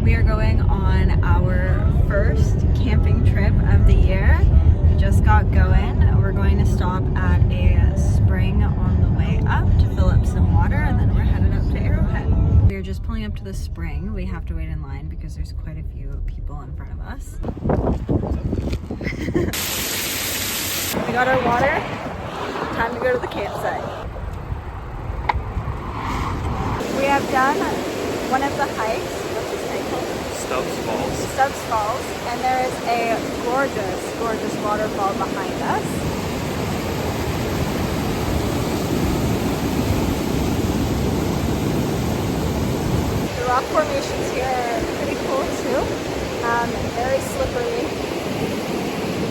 We are going on our first camping trip of the year. We just got going. We're going to stop at a spring on the way up to fill up some water, and then we're headed up to Arrowhead. We're just pulling up to the spring. We have to wait in line because there's quite a few people in front of us. We got our water. Time to go to the campsite. We have done one of the hikes. What's this thing called? Stubbs Falls. And there is a gorgeous, gorgeous waterfall behind us. The rock formations here are pretty cool too. Very slippery.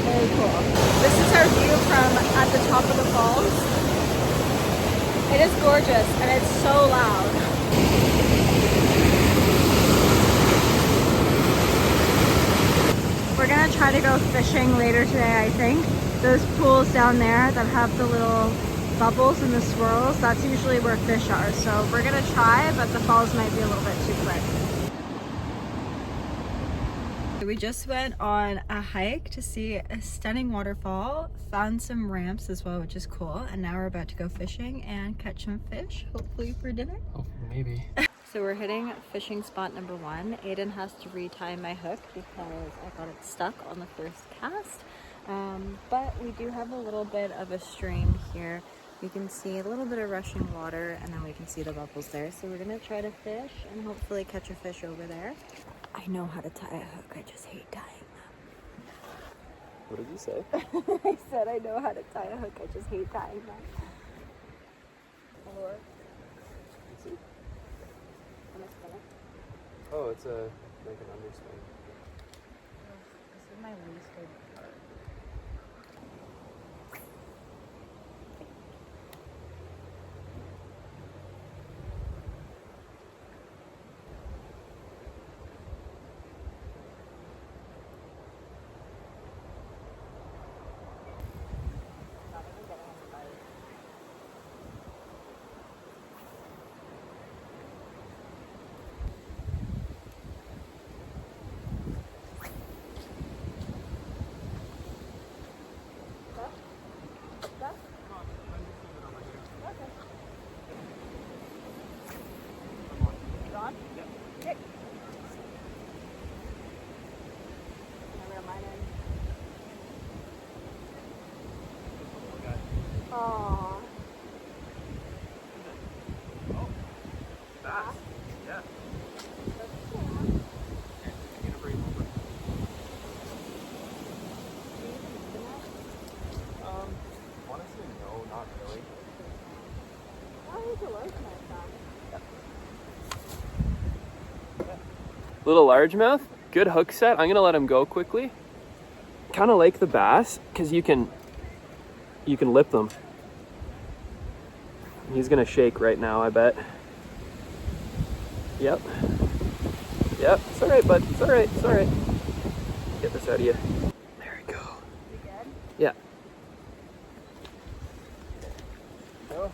Very cool. This is our view from at the top of the falls. It is gorgeous and it's so loud. We're gonna try to go fishing later today, I think. Those pools down there that have the little bubbles and the swirls, that's usually where fish are. So we're gonna try, but the falls might be a little bit too quick. We just went on a hike to see a stunning waterfall, found some ramps as well, which is cool, and now we're about to go fishing and catch some fish, hopefully for dinner. Oh, maybe. So we're hitting fishing spot number 1. Aiden has to retie my hook because I got it stuck on the first cast. But we do have a little bit of a stream here. You can see a little bit of rushing water, and then we can see the bubbles there. So we're gonna try to fish and hopefully catch a fish over there. I know how to tie a hook, I just hate tying them. What did you say? I said I know how to tie a hook, I just hate tying them. Or Oh, it's a like an underswing. This is my least favorite part. Aww. Oh, bass. Yeah. Honestly, no, not really. Little largemouth, good hook set. I'm gonna let him go quickly. Kind of like the bass because you can lip them. He's gonna shake right now, I bet. Yep. It's all right, bud. It's all right. Get this out of you. There we go. You good? Yeah. Oh.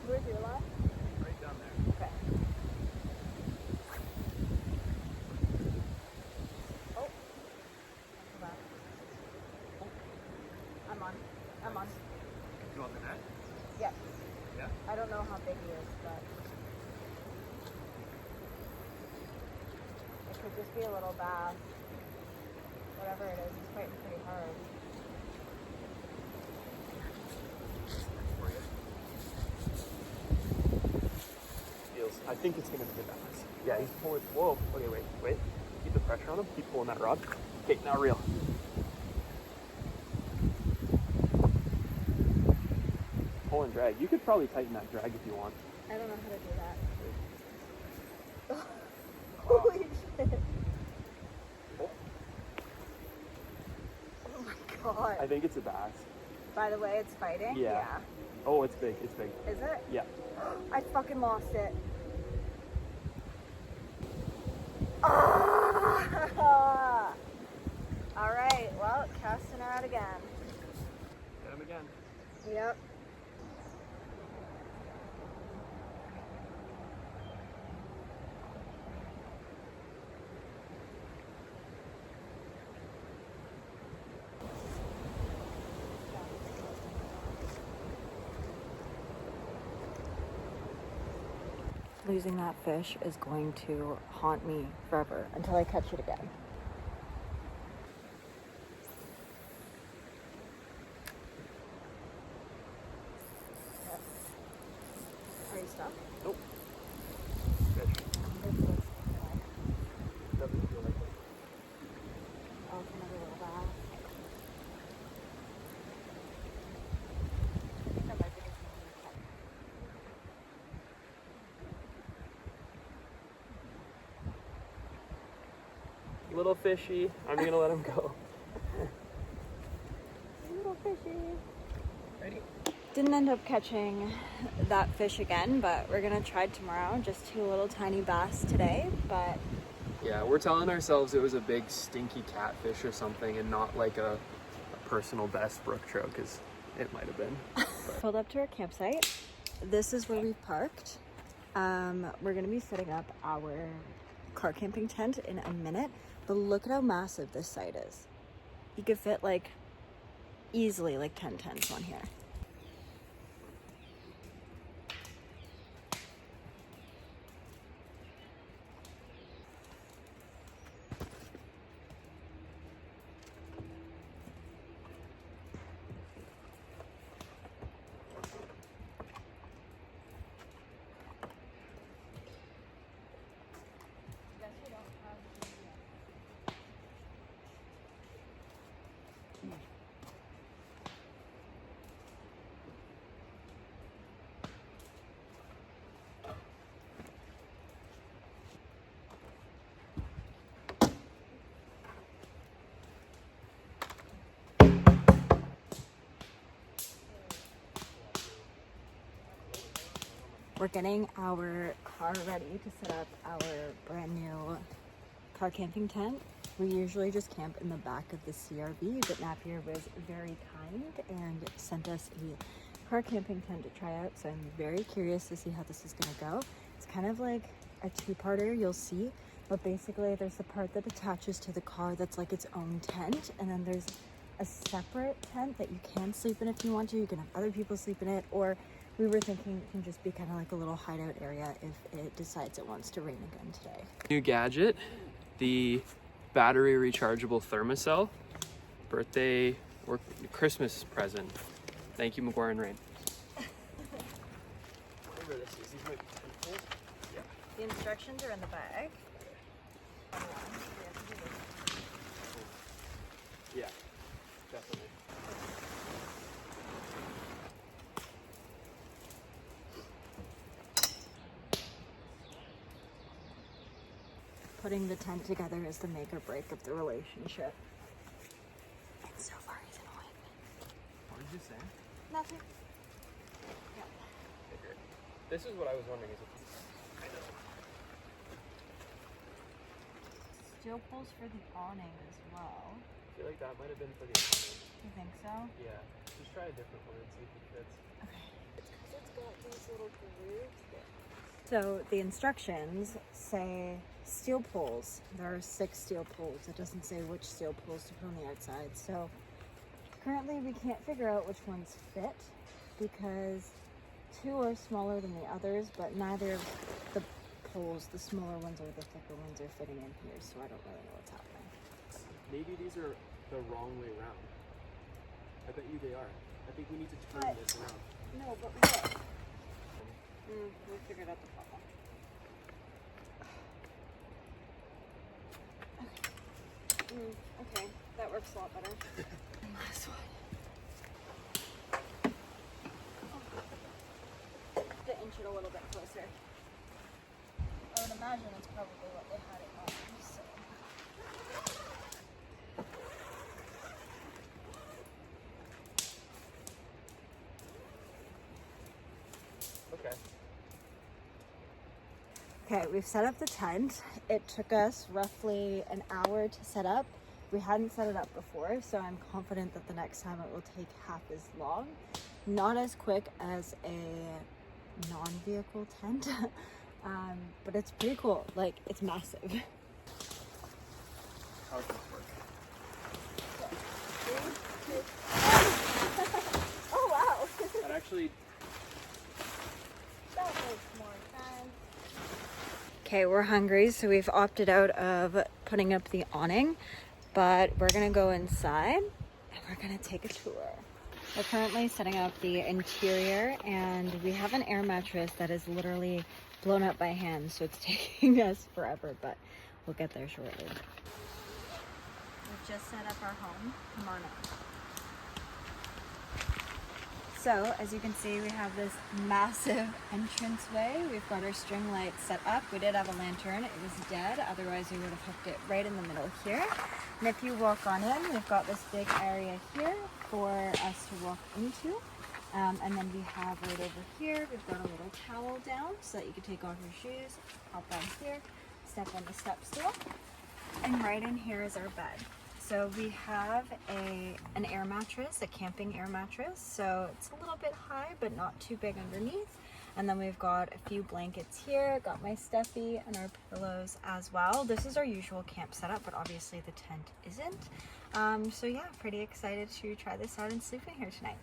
Where's your line? Right down there. Okay. Oh. I'm on. You want the net? Yep. Yeah. I don't know how big he is, but it could just be a little bass. Whatever it is, he's fighting pretty hard. I think it's gonna be a bass. Yeah, he's pulling. Whoa. Okay, wait. Keep the pressure on him. Keep pulling that rod. Okay, now reel. Pull and drag. You could probably tighten that drag if you want. I don't know how to do that. Holy shit. Oh my god. I think it's a bass. By the way, it's fighting? Yeah. Oh, it's big. It's big. Is it? Yeah. I fucking lost it. Ah! All right, well, casting her out again. Get him again. Yep. losing that fish is going to haunt me forever until I catch it again. Are you stuck? Nope. Fish. Doesn't feel like it. Oh, it's another little bass. I think that might be the Little fishy. I'm gonna let him go. little fishy. Ready? Didn't end up catching that fish again, but we're gonna try tomorrow. Just 2 little tiny bass today, but Yeah, we're telling ourselves it was a big stinky catfish or something and not like a personal best brook trout, because it might have been. pulled up to our campsite. This is where we've parked. We're gonna be setting up our car camping tent in a minute, but look at how massive this site is. You could fit like easily like 10 tents on here. We're getting our car ready to set up our brand new car camping tent. We usually just camp in the back of the CRV, but Napier was very kind and sent us a car camping tent to try out. So I'm very curious to see how this is gonna go. It's kind of like a 2-parter, you'll see. But basically there's the part that attaches to the car that's like its own tent. And then there's a separate tent that you can sleep in if you want to. You can have other people sleep in it, or we were thinking it can just be kind of like a little hideout area if it decides it wants to rain again today. New gadget, the battery rechargeable thermocell. Birthday or Christmas present. Thank you, McGuire and Rain. Whatever this is, these might be tentacles. Yeah. The instructions are in the bag. Yeah, definitely. Putting the tent together is the make or break of the relationship. And so far he's annoying me. What did you say? Nothing. Yeah. Okay. This is what I was wondering. Is it? Steel poles for the awning as well. I feel like that might have been for the awning. You think so? Yeah. Just try a different one and see if it fits. Okay. It's because it's got these little grooves there. So the instructions say steel poles. There are 6 steel poles. It doesn't say which steel poles to put on the outside. So currently we can't figure out which ones fit because 2 are smaller than the others, but neither of the poles, the smaller ones or the thicker ones, are fitting in here. So I don't really know what's happening. Maybe these are the wrong way around. I bet you they are. I think we need to turn this around. No, but look. We figured out the problem. Okay, that works a lot better. And last one. To inch it a little bit closer. I would imagine it's probably what they had it on. So. Okay. Okay, we've set up the tent. It took us roughly an hour to set up. We hadn't set it up before, so I'm confident that the next time it will take half as long. Not as quick as a non-vehicle tent, but it's pretty cool. Like, it's massive. How does this work? Oh, wow. That actually, That makes more sense. Okay, we're hungry, so we've opted out of putting up the awning, but we're gonna go inside and we're gonna take a tour. We're currently setting up the interior, and we have an air mattress that is literally blown up by hand, so it's taking us forever, but we'll get there shortly. We've just set up our home. Come on up. So, as you can see, we have this massive entranceway. We've got our string lights set up. We did have a lantern. It was dead. Otherwise, we would have hooked it right in the middle here. And if you walk on in, we've got this big area here for us to walk into. And then we have right over here, we've got a little towel down so that you can take off your shoes, hop down here, step on the step stool. And right in here is our bed. So we have an air mattress, a camping air mattress. So it's a little bit high, but not too big underneath. And then we've got a few blankets here, got my stuffy and our pillows as well. This is our usual camp setup, but obviously the tent isn't. So yeah, pretty excited to try this out and sleep in here tonight.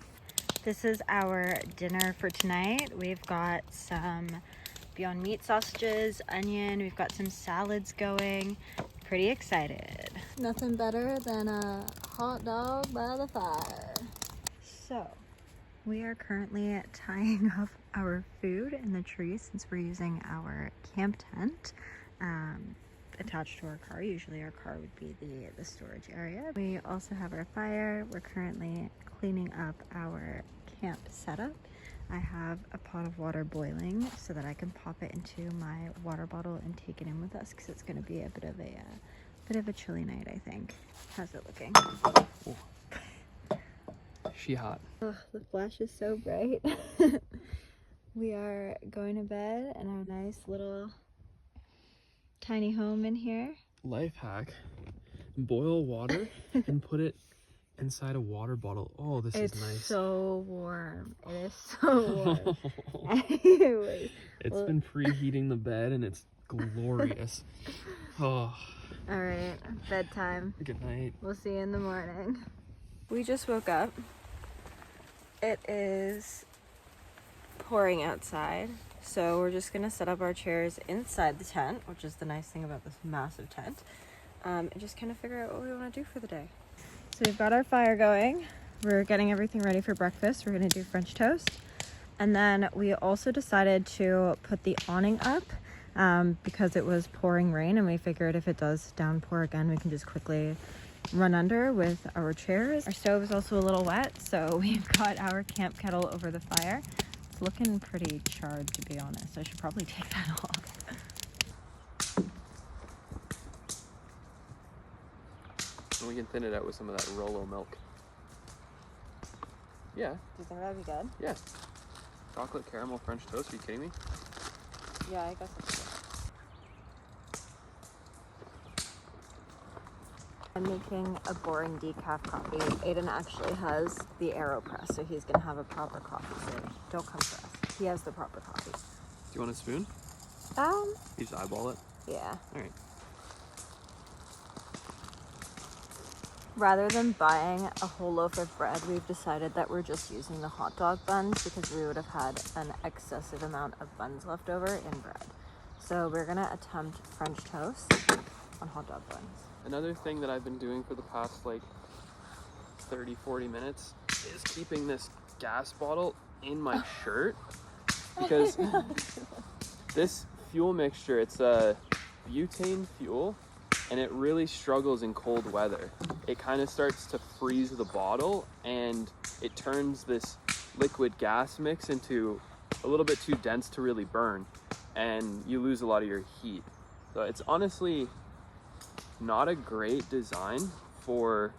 This is our dinner for tonight. We've got some Beyond Meat sausages, onion, we've got some salads going. Pretty excited. Nothing better than a hot dog by the fire. So, we are currently tying up our food in the tree since we're using our camp tent attached to our car. Usually our car would be the storage area. We also have our fire. We're currently cleaning up our camp setup. I have a pot of water boiling so that I can pop it into my water bottle and take it in with us because it's going to be a bit of a chilly night, I think. How's it looking? Oh. She hot. Oh, the flash is so bright. We are going to bed in our nice little tiny home in here. Life hack: boil water and put it inside a water bottle. Oh, this is nice. It's so warm. It is so warm. Anyways, it's been preheating the bed and it's glorious. Oh. All right, bedtime. Good night. We'll see you in the morning. We just woke up. It is pouring outside, so we're just gonna set up our chairs inside the tent, which is the nice thing about this massive tent, and just kind of figure out what we want to do for the day. So we've got our fire going. We're getting everything ready for breakfast. We're gonna do French toast. And then we also decided to put the awning up because it was pouring rain, and we figured if it does downpour again, we can just quickly run under with our chairs. Our stove is also a little wet, so we've got our camp kettle over the fire. It's looking pretty charred, to be honest. I should probably take that off. And we can thin it out with some of that Rolo milk. Yeah. Do you think that'd be good? Yeah. Chocolate caramel French toast, are you kidding me? Yeah, I guess that's good. I'm making a boring decaf coffee. Aiden actually has the AeroPress, so he's gonna have a proper coffee, so don't come for us. He has the proper coffee. Do you want a spoon? You just eyeball it? Yeah. Alright. Rather than buying a whole loaf of bread, we've decided that we're just using the hot dog buns because we would have had an excessive amount of buns left over in bread. So we're gonna attempt French toast on hot dog buns. Another thing that I've been doing for the past like 30-40 minutes is keeping this gas bottle in my shirt because this fuel mixture, it's a butane fuel, and it really struggles in cold weather. It kind of starts to freeze the bottle, and it turns this liquid gas mix into a little bit too dense to really burn, and you lose a lot of your heat. So it's honestly not a great design for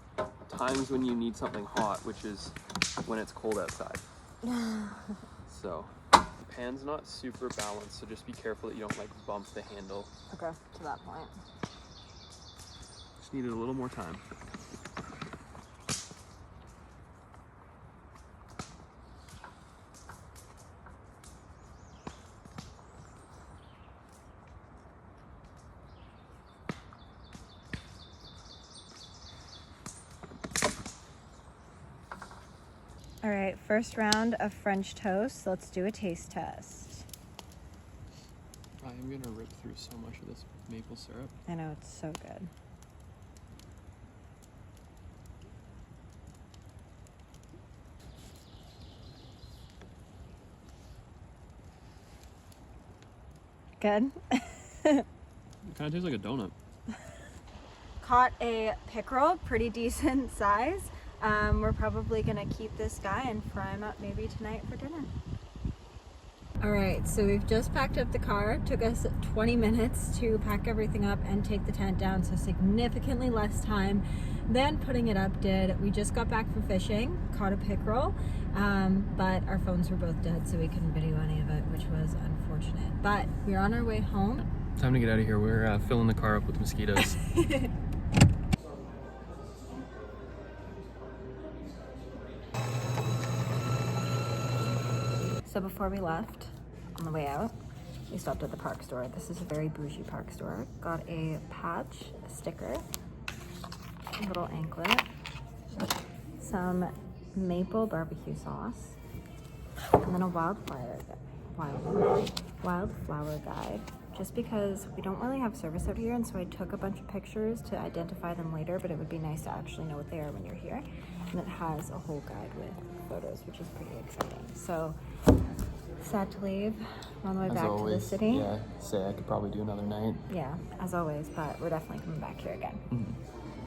times when you need something hot, which is when it's cold outside. So the pan's not super balanced, so just be careful that you don't like bump the handle. Okay, to that point. Just needed a little more time. All right, first round of French toast. Let's do a taste test. I am gonna rip through so much of this maple syrup. I know, it's so good. Good. It kind of tastes like a donut. Caught a pickerel, pretty decent size. We're probably gonna keep this guy and fry him up maybe tonight for dinner. All right, so we've just packed up the car. Took us 20 minutes to pack everything up and take the tent down, so significantly less time than putting it up did. We just got back from fishing, caught a pickerel, but our phones were both dead, so we couldn't video any of it, which was unfortunate. But we're on our way home. Time to get out of here. We're filling the car up with mosquitoes. So before we left, on the way out, we stopped at the park store. This is a very bougie park store. Got a patch, a sticker, a little anklet, some maple barbecue sauce, and then a wildflower guide. Just because we don't really have service out here, and so I took a bunch of pictures to identify them later, but it would be nice to actually know what they are when you're here. And it has a whole guide with photos, which is pretty exciting. So, sad to leave. We're on the way back to the city. Yeah, say I could probably do another night. Yeah, as always, but we're definitely coming back here again. Mm-hmm.